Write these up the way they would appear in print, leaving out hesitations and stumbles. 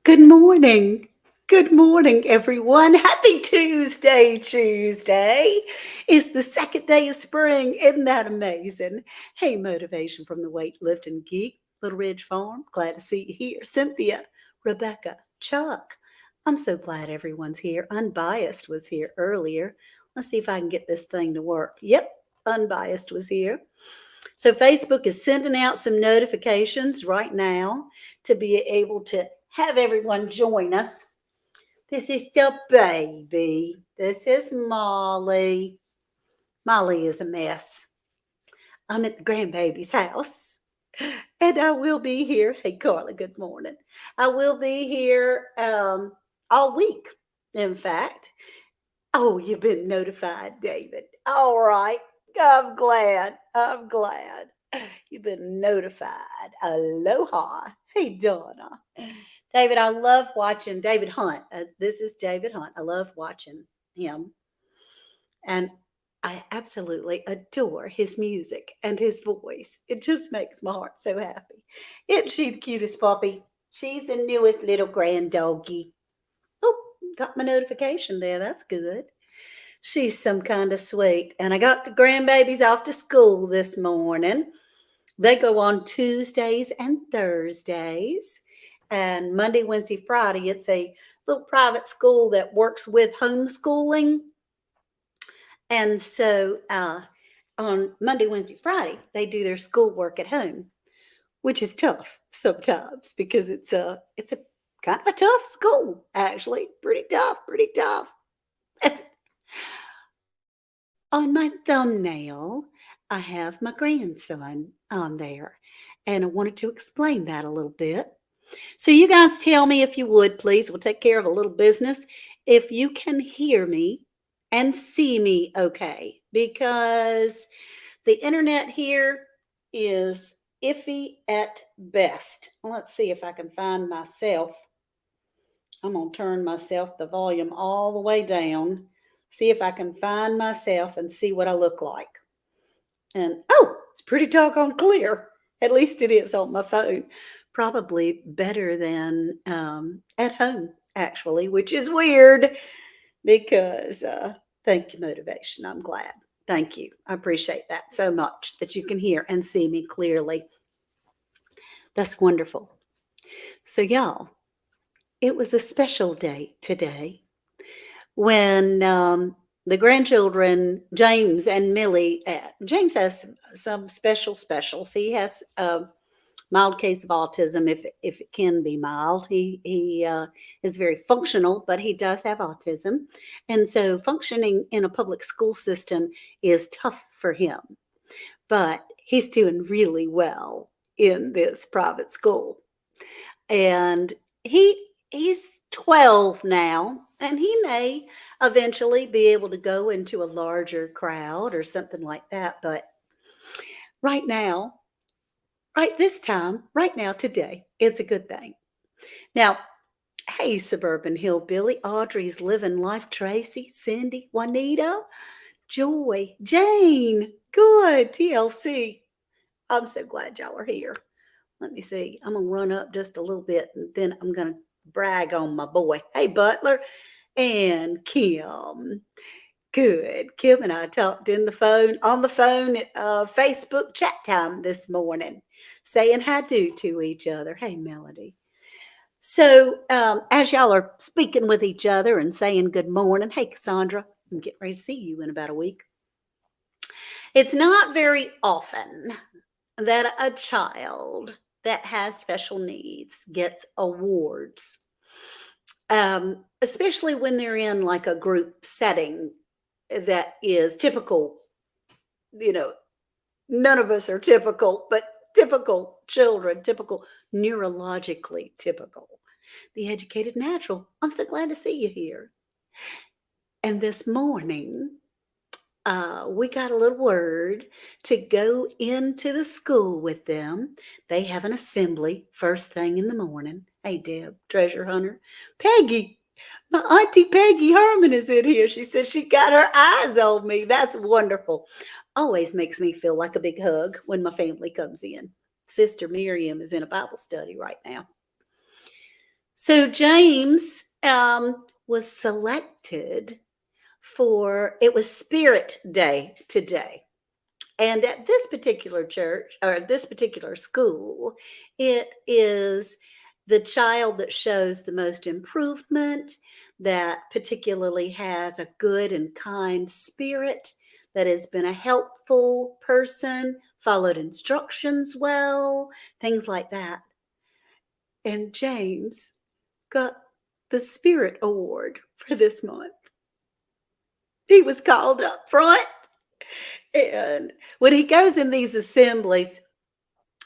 Good morning. Good morning, everyone. Happy Tuesday, Tuesday. It's the second day of spring. Isn't that amazing? Hey, motivation from the weightlifting geek, Little Ridge Farm. Glad to see you here. Cynthia, Rebecca, Chuck. I'm so glad everyone's here. Unbiased was here earlier. Let's see if I can get this thing to work. Yep, Unbiased was here. So Facebook is sending out some notifications right now to be able to have everyone join us. This is the baby. This is Molly. Molly is a mess. I'm at the grandbaby's house. And I will be here. Hey, Carla, good morning. I will be here all week, in fact. Oh, you've been notified, David. All right. I'm glad. I'm glad. You've been notified. Aloha. Hey, Donna. David, I love watching David Hunt. This is David Hunt. I love watching him. And I absolutely adore his music and his voice. It just makes my heart so happy. Isn't she the cutest puppy? She's the newest little grand doggy. Oh, got my notification there. That's good. She's some kind of sweet. And I got the grandbabies off to school this morning. They go on Tuesdays and Thursdays. And Monday, Wednesday, Friday, it's a little private school that works with homeschooling. And so on Monday, Wednesday, Friday, they do their schoolwork at home, which is tough sometimes because it's a kind of a tough school, actually. Pretty tough, pretty tough. On my thumbnail, I have my grandson on there, and I wanted to explain that a little bit. So, you guys tell me if you would, please. We'll take care of a little business. If you can hear me and see me okay, because the internet here is iffy at best. Let's see if I can find myself. I'm going to turn myself the volume all the way down. See if I can find myself and see what I look like. And oh, it's pretty doggone clear. At least it is on my phone. Probably better than at home, actually, which is weird because thank you, motivation. I'm glad. Thank you. I appreciate that so much that you can hear and see me clearly. That's wonderful. So, y'all, it was a special day today when the grandchildren, James and Millie, James has some specials. He has a mild case of autism, if it can be mild. He is very functional, but he does have autism, and so functioning in a public school system is tough for him. But he's doing really well in this private school, and he's 12 now, and he may eventually be able to go into a larger crowd or something like that. But right now, right this time, right now, today, it's a good thing. Now, hey, Suburban Hillbilly, Audrey's living life, Tracy, Cindy, Juanita, Joy, Jane, good, TLC. I'm so glad y'all are here. Let me see. I'm going to run up just a little bit and then I'm going to brag on my boy. Hey, Butler and Kim. Good. Kim and I talked on the phone at Facebook chat time this morning, saying hi to each other. Hey, Melody. So as y'all are speaking with each other and saying good morning, hey, Cassandra, I'm getting ready to see you in about a week. It's not very often that a child that has special needs gets awards, especially when they're in like a group setting that is typical. You know, none of us are typical, but typical children, typical, neurologically typical. The educated natural. I'm so glad to see you here. And this morning, we got a little word to go into the school with them. They have an assembly first thing in the morning. Hey, Deb, treasure hunter. Peggy, my auntie Peggy Herman is in here. She says she got her eyes on me. That's wonderful. Always makes me feel like a big hug when my family comes in. Sister Miriam is in a Bible study right now. So James was selected for it was Spirit Day today. And at this particular church or this particular school, it is the child that shows the most improvement, that particularly has a good and kind spirit, that has been a helpful person, followed instructions well, things like that. And James got the Spirit Award for this month. He was called up front. And when he goes in these assemblies,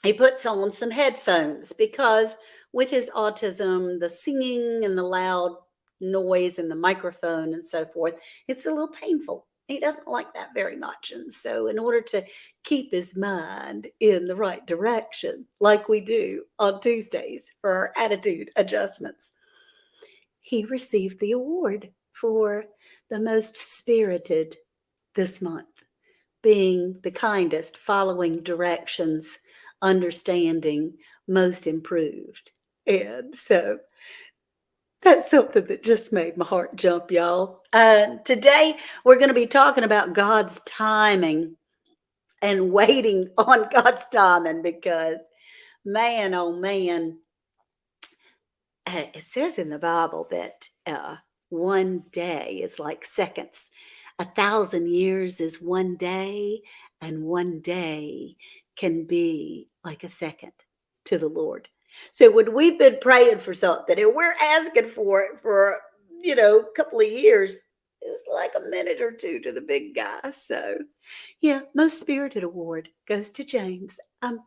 he puts on some headphones because with his autism, the singing and the loud noise and the microphone and so forth, it's a little painful. He doesn't like that very much. And so, in order to keep his mind in the right direction, like we do on Tuesdays for our attitude adjustments, he received the award for the most spirited this month, being the kindest, following directions, understanding, most improved. And so that's something that just made my heart jump, y'all. Today, we're going to be talking about God's timing and waiting on God's timing because, man, oh man, it says in the Bible that one day is like seconds. 1,000 years is one day, and one day can be like a second to the Lord. So when we've been praying for something and we're asking for it for, a couple of years, it's like a minute or two to the big guy. So, yeah, most spirited award goes to James. I'm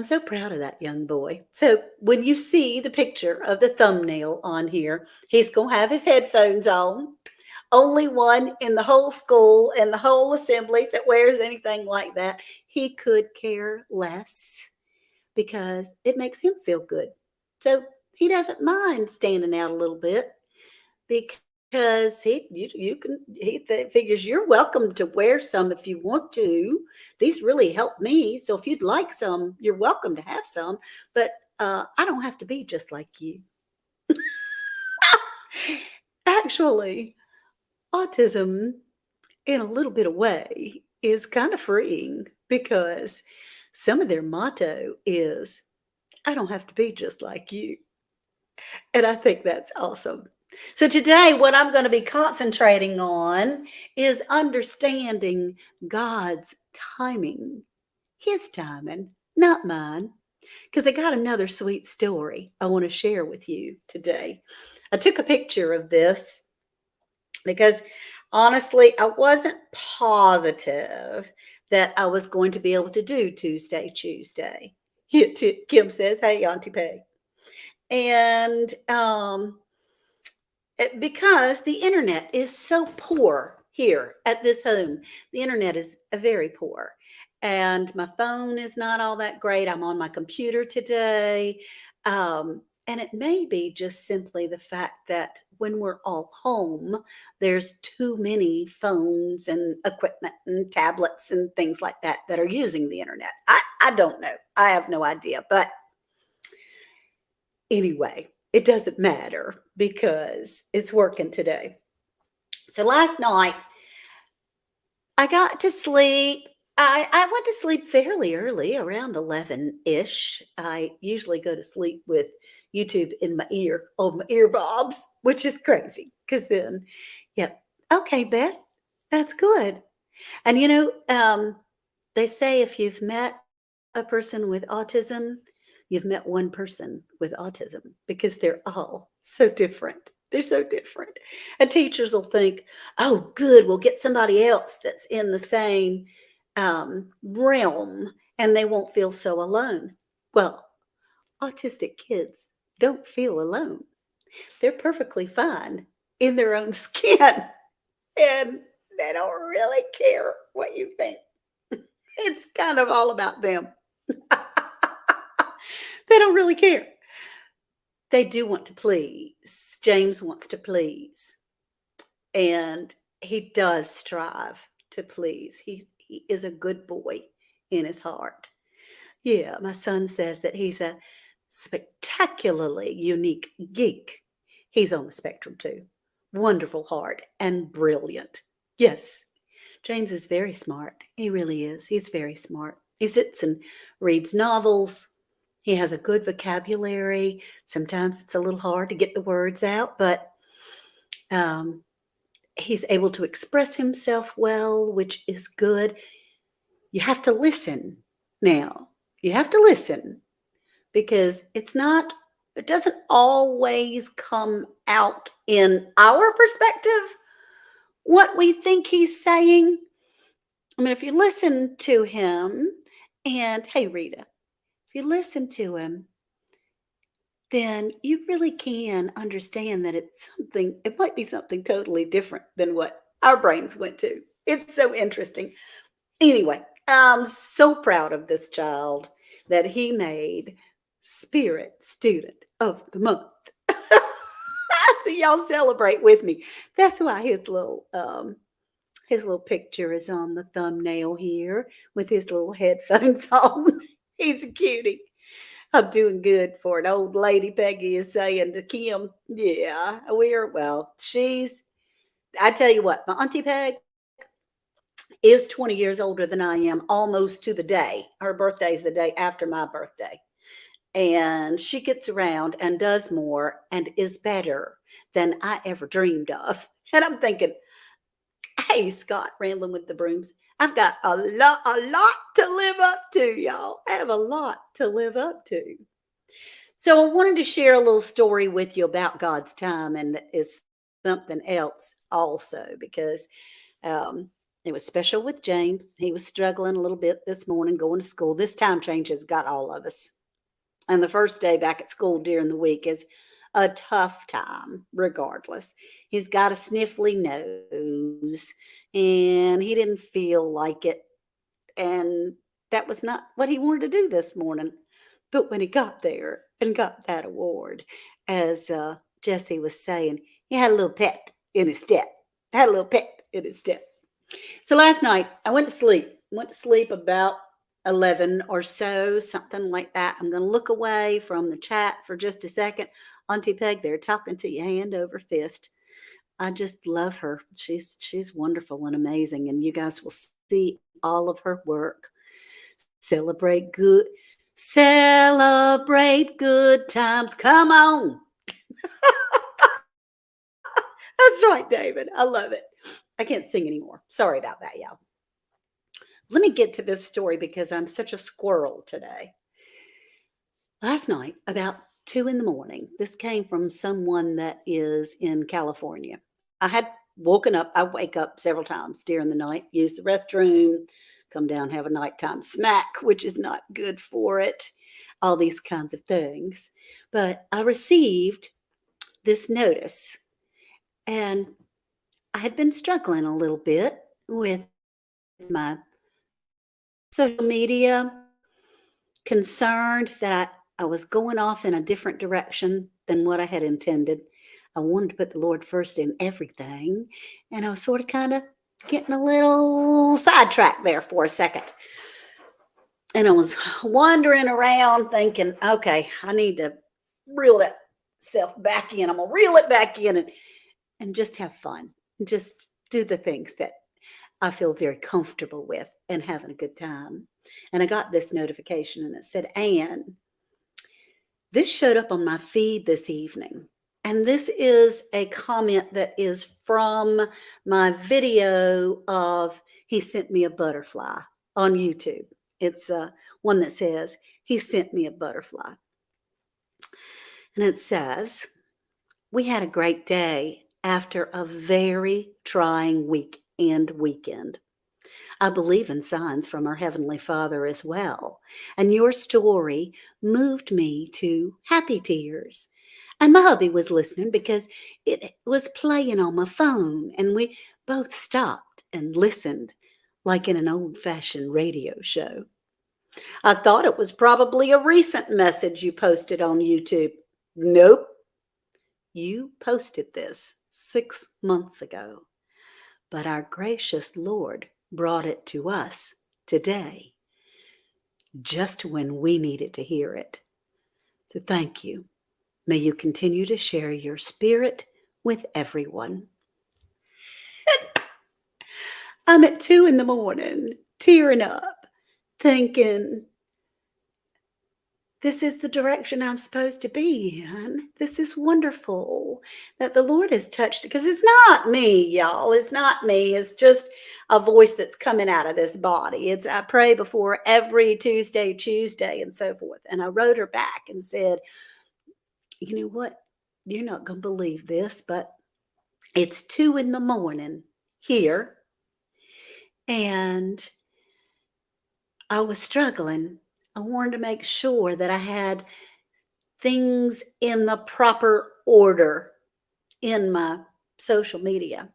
so proud of that young boy. So when you see the picture of the thumbnail on here, he's going to have his headphones on. Only one in the whole school and the whole assembly that wears anything like that. He could care less because it makes him feel good. So he doesn't mind standing out a little bit because he figures you're welcome to wear some if you want to. These really help me, so if you'd like some, you're welcome to have some. But I don't have to be just like you. Actually, autism, in a little bit of way, is kind of freeing because some of their motto is, I don't have to be just like you. And I think that's awesome. So today, what I'm going to be concentrating on is understanding God's timing, His timing, not mine. Because I got another sweet story I want to share with you today. I took a picture of this because honestly, I wasn't positive that I was going to be able to do Tuesday, ChooseDay. Kim says, hey, Auntie Peg. And because the internet is so poor here at this home, the internet is very poor. And my phone is not all that great. I'm on my computer today. And it may be just simply the fact that when we're all home, there's too many phones and equipment and tablets and things like that that are using the internet. I don't know. I have no idea. But anyway, it doesn't matter because it's working today. So last night, I got to sleep. I went to sleep fairly early, around 11-ish. I usually go to sleep with YouTube in my ear, on my earbobs, which is crazy because then, yep. Okay, Beth, that's good. And they say if you've met a person with autism, you've met one person with autism because they're all so different. They're so different. And teachers will think, oh, good, we'll get somebody else that's in the same realm and they won't feel so alone. Well, autistic kids don't feel alone. They're perfectly fine in their own skin and they don't really care what you think. It's kind of all about them. They don't really care. They do want to please. James wants to please. And he does strive to please. He is a good boy in his heart. Yeah, my son says that he's a spectacularly unique geek. He's on the spectrum too. Wonderful heart and brilliant. Yes, James is very smart. He really is. He's very smart. He sits and reads novels. He has a good vocabulary. Sometimes it's a little hard to get the words out, but um, he's able to express himself well, which is good. You have to listen now. You have to listen because it doesn't always come out in our perspective what we think he's saying. I mean, if you listen to him, and hey, Rita, if you listen to him, then you really can understand that it might be something totally different than what our brains went to. It's so interesting. Anyway, I'm so proud of this child that he made Spirit Student of the Month. So y'all celebrate with me. That's why his little picture is on the thumbnail here with his little headphones on. He's a cutie. I'm doing good for an old lady, Peggy is saying to Kim. Yeah, I tell you what, my Auntie Peg is 20 years older than I am, almost to the day. Her birthday is the day after my birthday. And she gets around and does more and is better than I ever dreamed of. And I'm thinking, hey, Scott, rambling with the brooms, I've got a lot to live up to, y'all. I have a lot to live up to. So I wanted to share a little story with you about God's time, and is something else also, because it was special with James. He was struggling a little bit this morning going to school. This time change has got all of us. And the first day back at school during the week is a tough time, regardless. He's got a sniffly nose and he didn't feel like it. And that was not what he wanted to do this morning. But when he got there and got that award, as Jesse was saying, he had a little pep in his step. So last night I went to sleep. About 11 or so, something like that. I'm going to look away from the chat for just a second. Auntie Peg, they're talking to you hand over fist. I just love her. She's wonderful and amazing, and you guys will see all of her work. Celebrate good times. Come on. That's right, David. I love it. I can't sing anymore. Sorry about that, y'all. Let me get to this story because I'm such a squirrel today. Last night, about 2 in the morning, this came from someone that is in California. I had woken up. I wake up several times during the night, use the restroom, come down, have a nighttime snack, which is not good for it, all these kinds of things. But I received this notice, and I had been struggling a little bit with my social media, concerned that I was going off in a different direction than what I had intended. I wanted to put the Lord first in everything, and I was sort of kind of getting a little sidetracked there for a second. And I was wandering around thinking, okay, I need to reel that self back in. I'm going to reel it back in and just have fun. Just do the things that I feel very comfortable with and having a good time. And I got this notification and it said, Anne, this showed up on my feed this evening. And this is a comment that is from my video of He Sent Me a Butterfly on YouTube. It's one that says, He sent me a butterfly. And it says, we had a great day after a very trying week and weekend. I believe in signs from our Heavenly Father as well. And your story moved me to happy tears. And my hubby was listening because it was playing on my phone. And we both stopped and listened like in an old-fashioned radio show. I thought it was probably a recent message you posted on YouTube. Nope. You posted this 6 months ago. But our gracious Lord brought it to us today, just when we needed to hear it. So thank you. May you continue to share your spirit with everyone. I'm at 2 in the morning, tearing up, thinking, this is the direction I'm supposed to be in. This is wonderful that the Lord has touched it, because it's not me, y'all. It's not me. It's just a voice that's coming out of this body. It's I pray before every Tuesday, Tuesday, and so forth. And I wrote her back and said, you know what? You're not going to believe this, but it's 2 in the morning here, and I was struggling. I wanted to make sure that I had things in the proper order in my social media.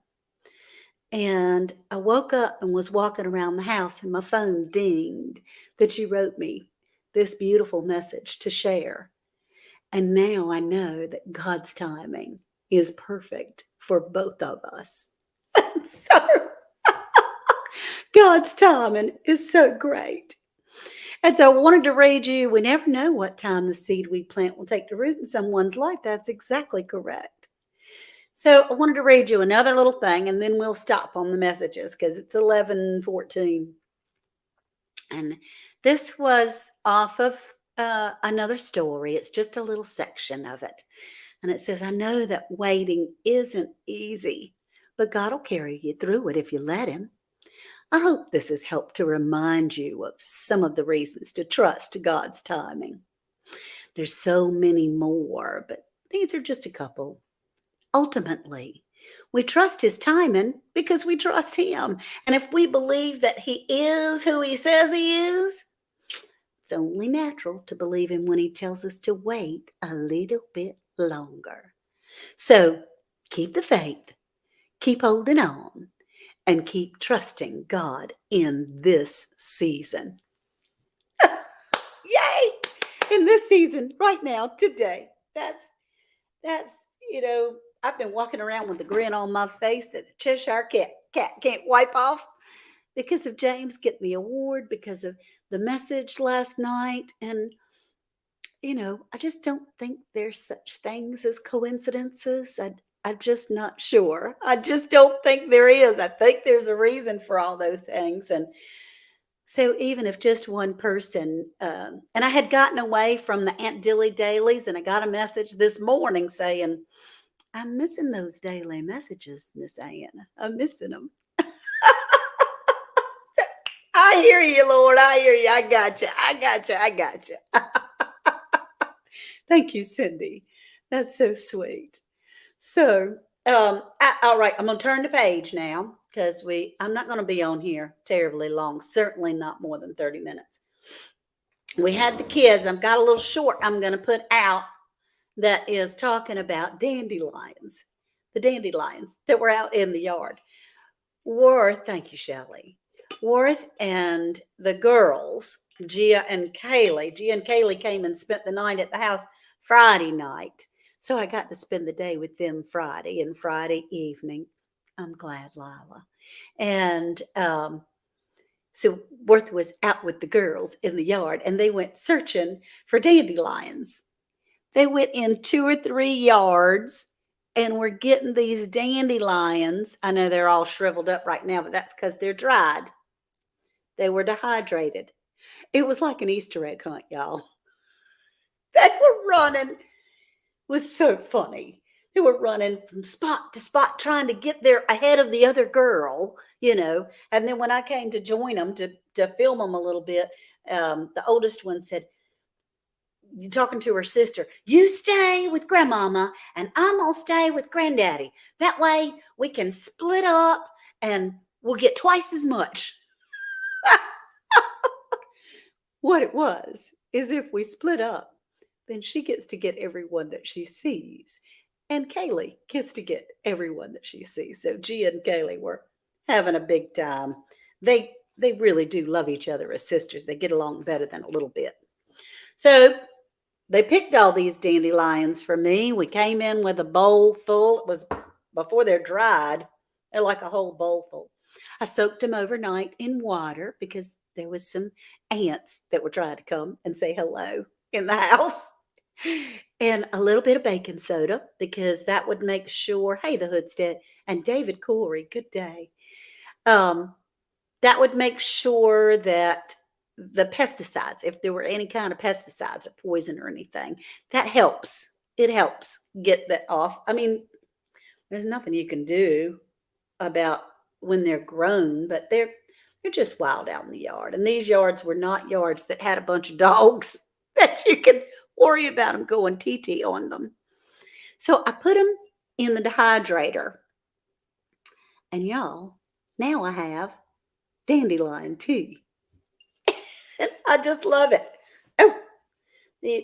And I woke up and was walking around the house, and my phone dinged that you wrote me this beautiful message to share. And now I know that God's timing is perfect for both of us. So God's timing is so great. And so I wanted to read you, we never know what time the seed we plant will take to root in someone's life. That's exactly correct. So I wanted to read you another little thing, and then we'll stop on the messages because it's 11:14. And this was off of another story. It's just a little section of it. And it says, I know that waiting isn't easy, but God will carry you through it if you let Him. I hope this has helped to remind you of some of the reasons to trust God's timing. There's so many more, but these are just a couple. Ultimately, we trust His timing because we trust Him. And if we believe that He is who He says He is, it's only natural to believe Him when He tells us to wait a little bit longer. So keep the faith, keep holding on, and keep trusting God in this season. Yay! In this season, right now, today. That's I've been walking around with a grin on my face that a Cheshire cat can't wipe off because of James getting the award, because of the message last night. And I just don't think there's such things as coincidences. I'm just not sure. I just don't think there is. I think there's a reason for all those things. And so even if just one person, and I had gotten away from the Aunt Dilly dailies, and I got a message this morning saying, I'm missing those daily messages, Miss Ann. I'm missing them. I hear you, Lord. I hear you. I got you. I got you. I got you. Thank you, Cindy. That's so sweet. So, all right, I'm going to turn the page now because I'm not going to be on here terribly long, certainly not more than 30 minutes. We had the kids. I've got a little short I'm going to put out that is talking about dandelions, the dandelions that were out in the yard. Thank you, Shelley. Worth and the girls, Gia and Kaylee came and spent the night at the house Friday night. So I got to spend the day with them Friday and Friday evening. I'm glad, Lila. And so Worth was out with the girls in the yard, and they went searching for dandelions. They went in 2 or 3 yards and we're getting these dandelions. I know they're all shriveled up right now, but that's because they're dried. They were dehydrated. It was like an Easter egg hunt, y'all. They were running. It was so funny. They were running from spot to spot trying to get there ahead of the other girl, And then when I came to join them to film them a little bit, the oldest one said, talking to her sister, you stay with grandmama and I'm gonna stay with granddaddy. That way we can split up and we'll get twice as much. What it was is if we split up, then she gets to get everyone that she sees. And Kaylee gets to get everyone that she sees. So Gia and Kaylee were having a big time. They really do love each other as sisters. They get along better than a little bit. So they picked all these dandelions for me. We came in with a bowl full. It was before they're dried. They're like a whole bowl full. I soaked them overnight in water because there was some ants that were trying to come and say hello in the house. And a little bit of baking soda because that would make sure, hey, the Hood's dead. And David Corey, good day. Um, that would make sure that the pesticides, if there were any kind of pesticides or poison or anything, that helps. It helps get that off. I mean, there's nothing you can do about when they're grown, but they're just wild out in the yard. And these yards were not yards that had a bunch of dogs that you could worry about them going TT on them. So I put them in the dehydrator. And y'all, now I have dandelion tea. I just love it. Oh, you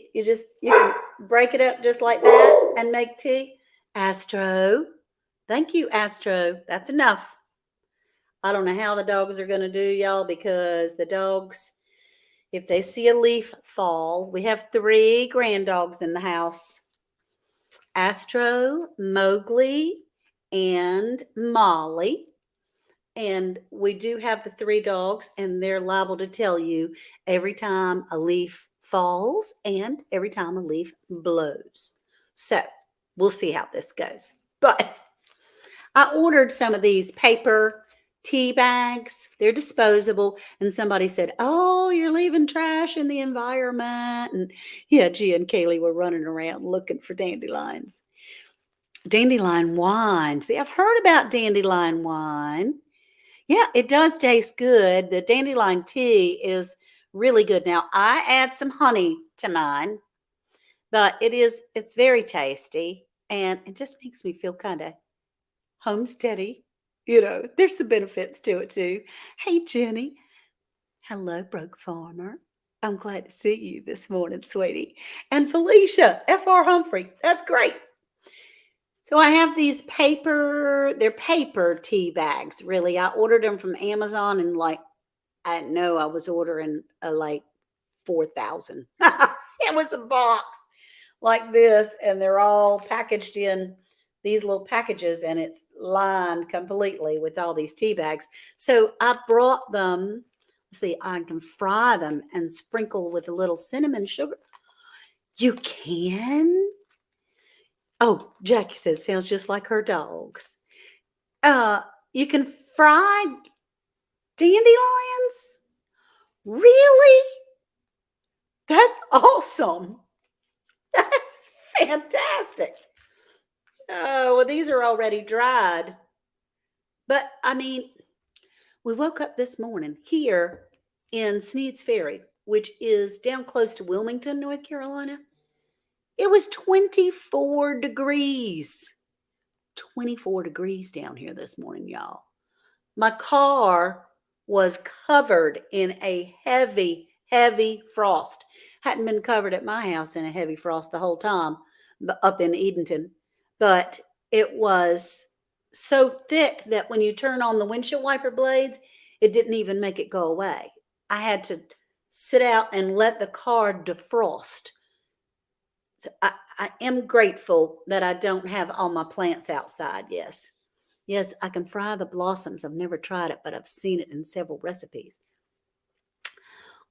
can break it up just like that and make tea. Astro. Thank you, Astro. That's enough. I don't know how the dogs are going to do, y'all, because the dogs, if they see a leaf fall, we have 3 grand dogs in the house. Astro, Mowgli, and Molly. And we do have the 3 dogs, and they're liable to tell you every time a leaf falls and every time a leaf blows. So we'll see how this goes. But I ordered some of these paper tea bags. They're disposable. And somebody said, oh, you're leaving trash in the environment. And yeah, Gia and Kaylee were running around looking for dandelions. Dandelion wine. See, I've heard about dandelion wine. Yeah, it does taste good. The dandelion tea is really good. Now, I add some honey to mine, but it's very tasty, and it just makes me feel kind of homesteady. There's some benefits to it too. Hey, Jenny. Hello, Broke Farmer. I'm glad to see you this morning, sweetie. And Felicia, F.R. Humphrey. That's great. So I have these they're paper tea bags, really. I ordered them from Amazon, and I didn't know I was ordering like 4,000. It was a box like this, and they're all packaged in these little packages, and it's lined completely with all these tea bags. So I brought them. See, I can fry them and sprinkle with a little cinnamon sugar. You can? Oh, Jackie says, sounds just like her dogs. You can fry dandelions? Really? That's awesome. That's fantastic. Oh, well, these are already dried. But, I mean, we woke up this morning here in Sneed's Ferry, which is down close to Wilmington, North Carolina. It was 24 degrees. 24 degrees down here this morning, y'all. My car was covered in a heavy, heavy frost. Hadn't been covered at my house in a heavy frost the whole time up in Edenton. But it was so thick that when you turn on the windshield wiper blades, it didn't even make it go away. I had to sit out and let the car defrost. So I am grateful that I don't have all my plants outside. Yes, I can fry the blossoms. I've never tried it, but I've seen it in several recipes.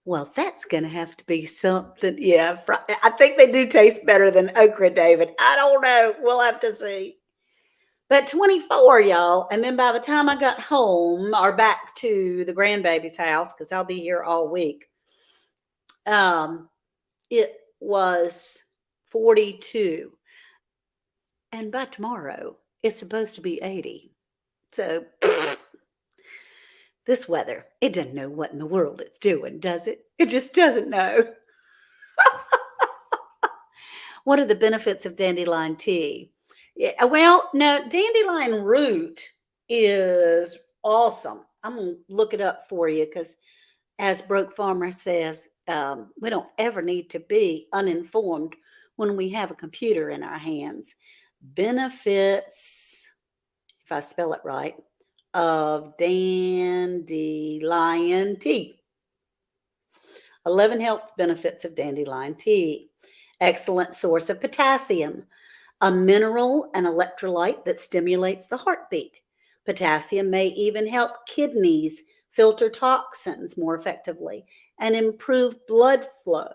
Well, that's going to have to be something. Yeah, I think they do taste better than okra, David. I don't know. We'll have to see. But 24, y'all. And then by the time I got home or back to the grandbaby's house, because I'll be here all week, it was 42. And by tomorrow, it's supposed to be 80. So this weather, it doesn't know what in the world it's doing, does it? It just doesn't know. What are the benefits of dandelion tea? Yeah, well, no, dandelion root is awesome. I'm going to look it up for you because, as Broke Farmer says, we don't ever need to be uninformed when we have a computer in our hands. Benefits, if I spell it right, of dandelion tea. 11 health benefits of dandelion tea. Excellent source of potassium, a mineral and electrolyte that stimulates the heartbeat. Potassium may even help kidneys filter toxins more effectively and improve blood flow.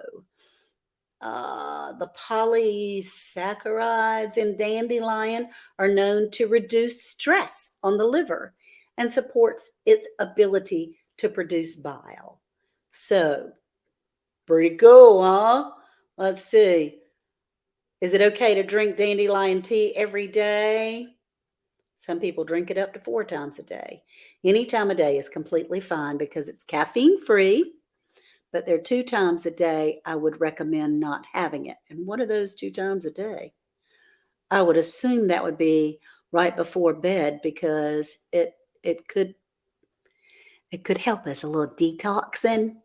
The polysaccharides in dandelion are known to reduce stress on the liver and supports its ability to produce bile. So, pretty cool, huh? Let's see. Is it okay to drink dandelion tea every day? Some people drink it up to 4 times a day. Any time of day is completely fine because it's caffeine free, but there are 2 times a day I would recommend not having it. And what are those 2 times a day? I would assume that would be right before bed because it could help us a little detoxing.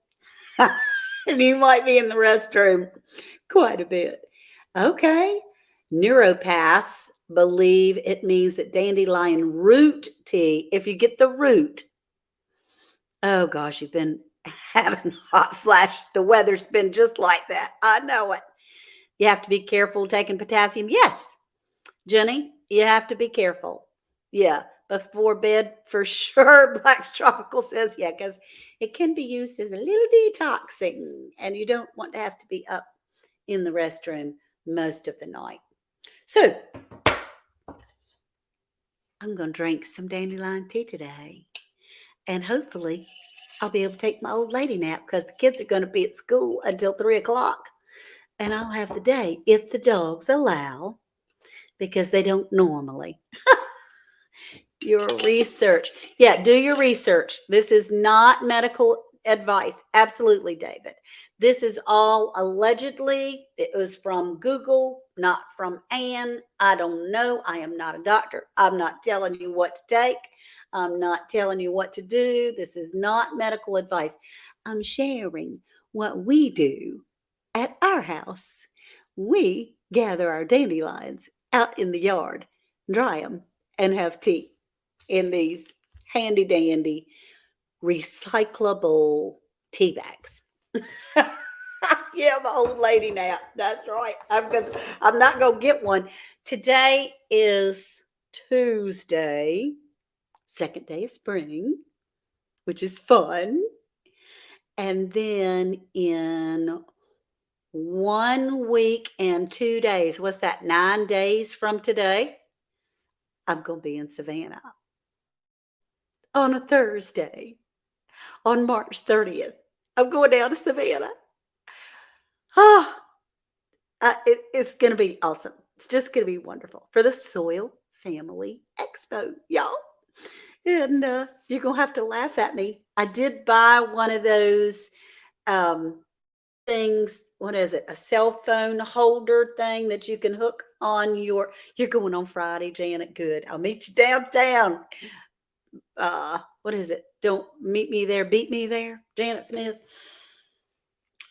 And you might be in the restroom quite a bit. Okay. Neuropaths believe it means that dandelion root tea, if you get the root, oh gosh, you've been having hot flashes. The weather's been just like that. I know it. You have to be careful taking potassium. Yes, Jenny, you have to be careful. Yeah, before bed for sure. Black's Tropical says, yeah, because it can be used as a little detoxing, and you don't want to have to be up in the restroom most of the night. So, I'm going to drink some dandelion tea today, and hopefully I'll be able to take my old lady nap because the kids are going to be at school until 3 o'clock, and I'll have the day if the dogs allow, because they don't normally. Your research. Yeah, do your research. This is not medical advice. Absolutely, David. This is all allegedly. It was from Google, not from Anne. I don't know. I am not a doctor. I'm not telling you what to take. I'm not telling you what to do. This is not medical advice. I'm sharing what we do at our house. We gather our dandelions out in the yard, dry them, and have tea in these handy dandy recyclable tea bags. Yeah, my old lady nap. That's right. I'm not going to get one. Today is Tuesday, second day of spring, which is fun. And then in 1 week and 2 days, what's that, 9 days from today? I'm going to be in Savannah on a Thursday, on March 30th. I'm going down to Savannah. Oh, it's going to be awesome. It's just going to be wonderful for the Soil Family Expo, y'all. And you're going to have to laugh at me. I did buy one of those things. What is it? A cell phone holder thing that you can hook on your. You're going on Friday, Janet. Good. I'll meet you downtown. What is it? Don't meet me there, beat me there, Janet Smith.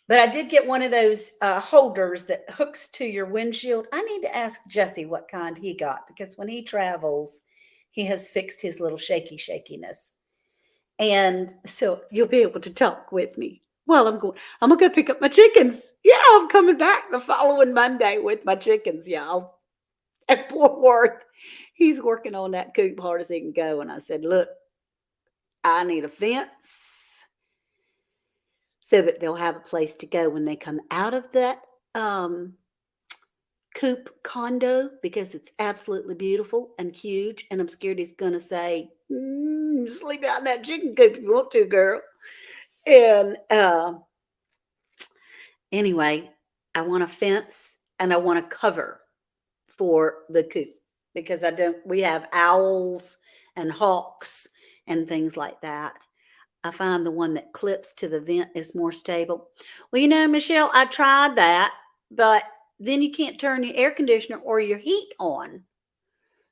But I did get one of those holders that hooks to your windshield. I need to ask Jesse what kind he got, because when he travels, he has fixed his little shakiness. And so you'll be able to talk with me while I'm going to go pick up my chickens. Yeah, I'm coming back the following Monday with my chickens, y'all. At Fort Worth, he's working on that coop hard as he can go. And I said, look, I need a fence so that they'll have a place to go when they come out of that coop condo, because it's absolutely beautiful and huge. And I'm scared he's going to say, sleep out in that chicken coop if you want to, girl. And anyway, I want a fence and I want a cover for the coop, because we have owls and hawks and things like that. I find the one that clips to the vent is more stable. Well, Michelle, I tried that, but then you can't turn your air conditioner or your heat on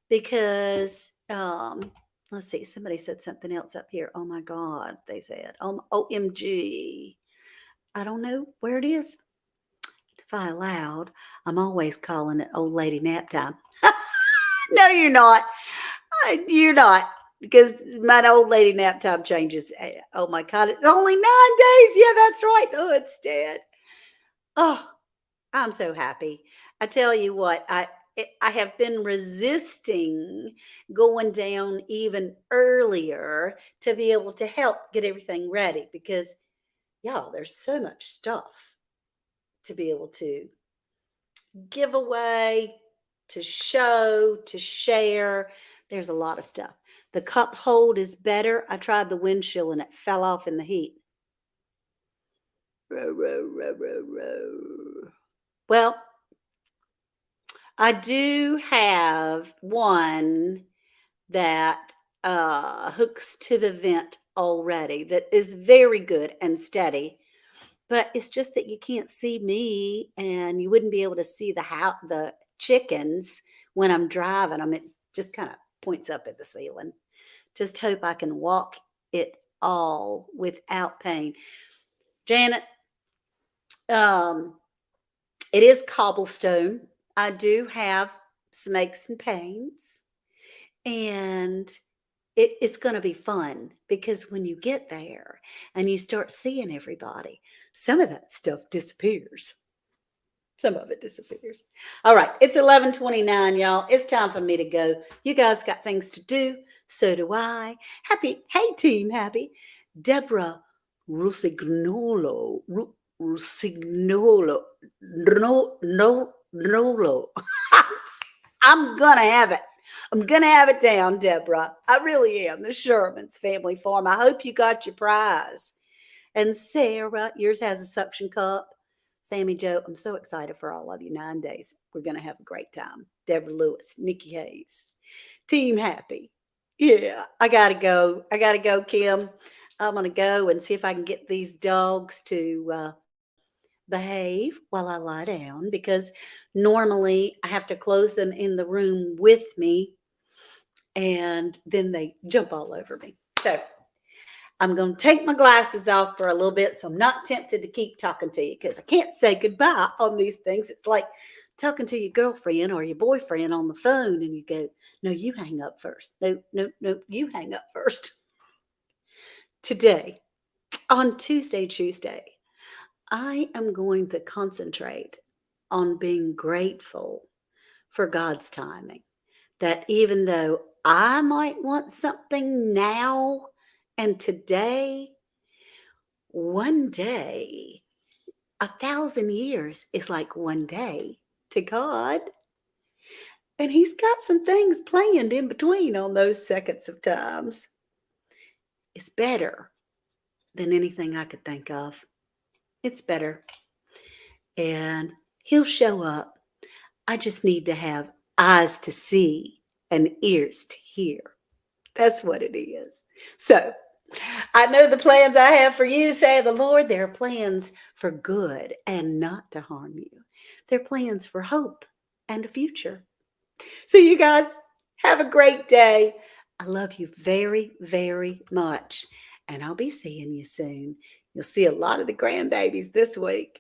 because, let's see, somebody said something else up here. Oh my God, they said, OMG. I don't know where it is. If I allowed, I'm always calling it old lady nap time. No, you're not. You're not. Because my old lady nap time changes. Oh my God, it's only 9 days. Yeah, that's right. Oh, it's dead. Oh, I'm so happy. I tell you what, I have been resisting going down even earlier to be able to help get everything ready, because, y'all, there's so much stuff to be able to giveaway, to show, to share. There's a lot of stuff. The cup hold is better. I tried the windshield and it fell off in the heat. Row, row, row, row, row. Well, I do have one that hooks to the vent already that is very good and steady. But it's just that you can't see me and you wouldn't be able to see the chickens when I'm driving them. It just kind of points up at the ceiling. Just hope I can walk it all without pain. Janet, um, it is cobblestone. I do have some aches and pains, and it's going to be fun because when you get there and you start seeing everybody, some of that stuff disappears. Some of it disappears. All right, it's 11:29, y'all. It's time for me to go. You guys got things to do. So do I. Happy, hey team, happy. Deborah Rusignolo, Rusignolo, Nolo. I'm gonna have it. I'm gonna have it down, Deborah. I really am. The Sherman's Family Farm. I hope you got your prize. And Sarah, yours has a suction cup. Sammy Joe, I'm so excited for all of you. 9 days. We're going to have a great time. Deborah Lewis, Nikki Hayes, Team Happy. Yeah, I got to go. I got to go, Kim. I'm going to go and see if I can get these dogs to behave while I lie down because normally I have to close them in the room with me and then they jump all over me. So I'm going to take my glasses off for a little bit so I'm not tempted to keep talking to you because I can't say goodbye on these things. It's like talking to your girlfriend or your boyfriend on the phone and you go, no, you hang up first. No, no, no, you hang up first. Today, on Tuesday ChooseDay, I am going to concentrate on being grateful for God's timing. That even though I might want something now and today, one day, 1,000 years is like one day to God. And He's got some things planned in between on those seconds of times. It's better than anything I could think of. It's better. And He'll show up. I just need to have eyes to see and ears to hear. That's what it is. So, I know the plans I have for you, say the Lord. They're plans for good and not to harm you. They're plans for hope and a future. So you guys have a great day. I love you very, very much. And I'll be seeing you soon. You'll see a lot of the grandbabies this week.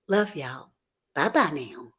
Love y'all. Bye-bye now.